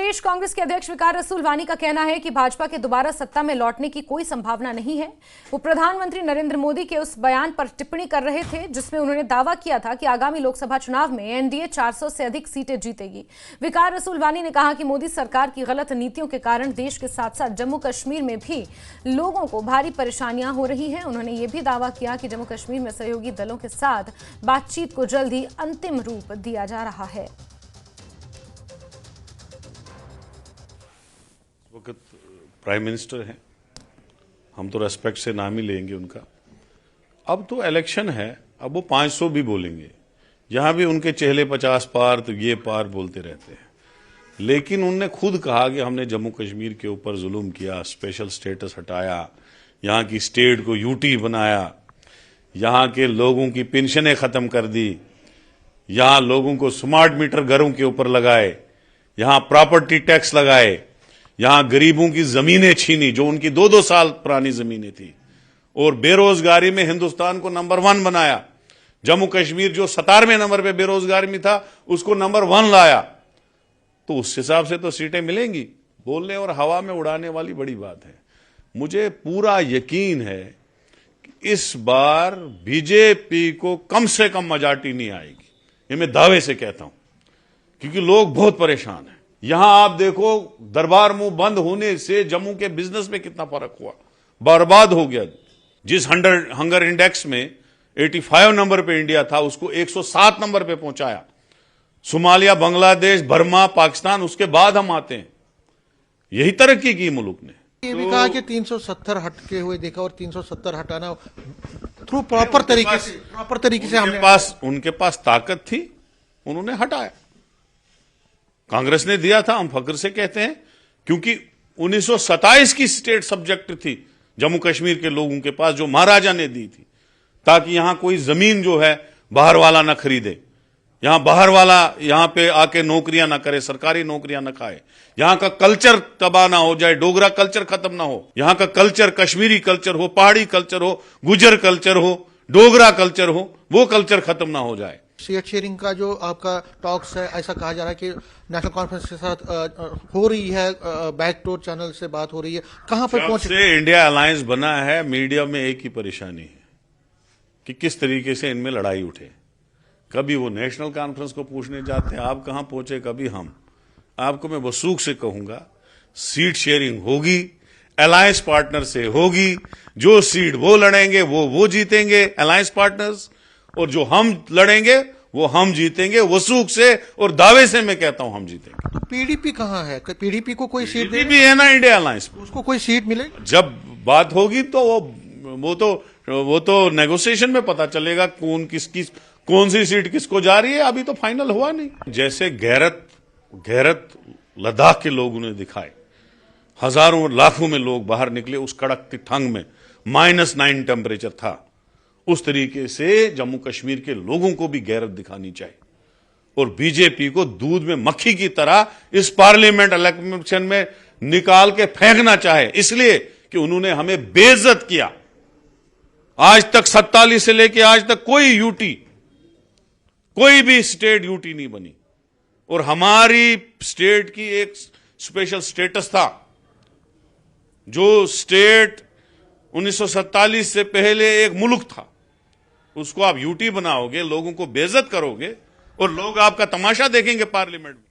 प्रदेश कांग्रेस के अध्यक्ष वकार रसूल वानी का कहना है कि भाजपा के दोबारा सत्ता में लौटने की कोई संभावना नहीं है। वो प्रधानमंत्री नरेंद्र मोदी के उस बयान पर टिप्पणी कर रहे थे जिसमें उन्होंने दावा किया था कि आगामी लोकसभा चुनाव में एनडीए 400 से अधिक सीटें जीतेगी। वकार रसूल वानी ने कहा कि मोदी सरकार की गलत नीतियों के कारण देश के साथ साथ जम्मू कश्मीर में भी लोगों को भारी परेशानियां हो रही हैं। उन्होंने ये भी दावा किया कि जम्मू कश्मीर में सहयोगी दलों के साथ बातचीत को जल्द ही अंतिम रूप दिया जा रहा है। वक्त प्राइम मिनिस्टर हैं, हम तो रेस्पेक्ट से नाम ही लेंगे उनका। अब तो इलेक्शन है, अब वो 500 भी बोलेंगे, यहां भी उनके चेहरे 50 पार तो ये पार बोलते रहते हैं। लेकिन उनने खुद कहा कि हमने जम्मू कश्मीर के ऊपर जुल्म किया, स्पेशल स्टेटस हटाया, यहां की स्टेट को यूटी बनाया, यहां के लोगों की पेंशनें खत्म कर दी, यहां लोगों को स्मार्ट मीटर घरों के ऊपर लगाए, यहां प्रॉपर्टी टैक्स लगाए, यहां गरीबों की जमीनें छीनी जो उनकी 2-2 साल पुरानी जमीनें थी, और बेरोजगारी में हिंदुस्तान को नंबर 1 बनाया। जम्मू कश्मीर जो 17वें नंबर पे बेरोजगारी में था उसको नंबर 1 लाया। तो उस हिसाब से तो सीटें मिलेंगी। बोलने और हवा में उड़ाने वाली बड़ी बात है। मुझे पूरा यकीन है कि इस बार बीजेपी को कम से कम मेजॉरिटी नहीं आएगी, ये मैं दावे से कहता हूं, क्योंकि लोग बहुत परेशान हैं। यहां आप देखो, दरबार मुंह बंद होने से जम्मू के बिजनेस में कितना फर्क हुआ, बर्बाद हो गया। जिस हंगर इंडेक्स में 85 नंबर पे इंडिया था उसको 107 नंबर पे पहुंचाया। सोमालिया, बांग्लादेश, बर्मा, पाकिस्तान, उसके बाद हम आते हैं। यही तरक्की की मुल्क ने। ये भी कहा कि 370 हटके हुए देखा, और 370 हटाना थ्रू प्रॉपर तरीके से उनके पास ताकत थी, उन्होंने हटाया। कांग्रेस ने दिया था, हम फख्र से कहते हैं, क्योंकि 1927 की स्टेट सब्जेक्ट थी जम्मू कश्मीर के लोगों के पास, जो महाराजा ने दी थी, ताकि यहां कोई जमीन जो है बाहर वाला ना खरीदे, यहां बाहर वाला यहां पे आके नौकरियां ना करे, सरकारी नौकरियां ना खाए, यहां का कल्चर तबाह ना हो जाए, डोगरा कल्चर खत्म ना हो, यहां का कल्चर कश्मीरी कल्चर हो, पहाड़ी कल्चर हो, गुजर कल्चर हो, डोगरा कल्चर हो, वो कल्चर खत्म ना हो जाए। सीट शेयरिंग का जो आपका टॉक्स है, ऐसा कहा जा रहा है कि नेशनल कॉन्फ्रेंस के साथ हो रही है, बैकडोर चैनल से बात हो रही है, कहां पर पहुंचे? से इंडिया अलायंस बना है, मीडिया में एक ही परेशानी है कि किस तरीके से इनमें लड़ाई उठे। कभी वो नेशनल कॉन्फ्रेंस को पूछने जाते हैं आप कहां पहुंचे, कभी हम। आपको मैं वसूख से कहूंगा, सीट शेयरिंग होगी, अलायंस पार्टनर से होगी, जो सीट वो लड़ेंगे वो जीतेंगे अलायंस पार्टनर्स, और जो हम लड़ेंगे वो हम जीतेंगे वसूख से, और दावे से मैं कहता हूं हम जीतेंगे। तो पीडीपी कहां है? पीडीपी को कोई सीट पीडीपी है ना इंडिया अलायंस, उसको कोई सीट मिलेगी? जब बात होगी तो वो तो नेगोशिएशन में पता चलेगा कौन सी सीट किसको जा रही है। अभी तो फाइनल हुआ नहीं। जैसे गैरत लद्दाख के लोगों ने दिखाए, हजारों लाखों में लोग बाहर निकले उस कड़कती ठंड में, -9 टेम्परेचर था, उस तरीके से जम्मू कश्मीर के लोगों को भी गैरत दिखानी चाहिए। और बीजेपी को दूध में मक्खी की तरह इस पार्लियामेंट इलेक्शन में निकाल के फेंकना चाहे, इसलिए कि उन्होंने हमें बेइज्जत किया। आज तक 47 से लेकर आज तक कोई भी स्टेट यूटी नहीं बनी, और हमारी स्टेट की एक स्पेशल स्टेटस था। जो स्टेट 1947 से पहले एक मुल्क था, उसको आप यूटी बनाओगे, लोगों को बेइज्जत करोगे, और लोग आपका तमाशा देखेंगे पार्लियामेंट में।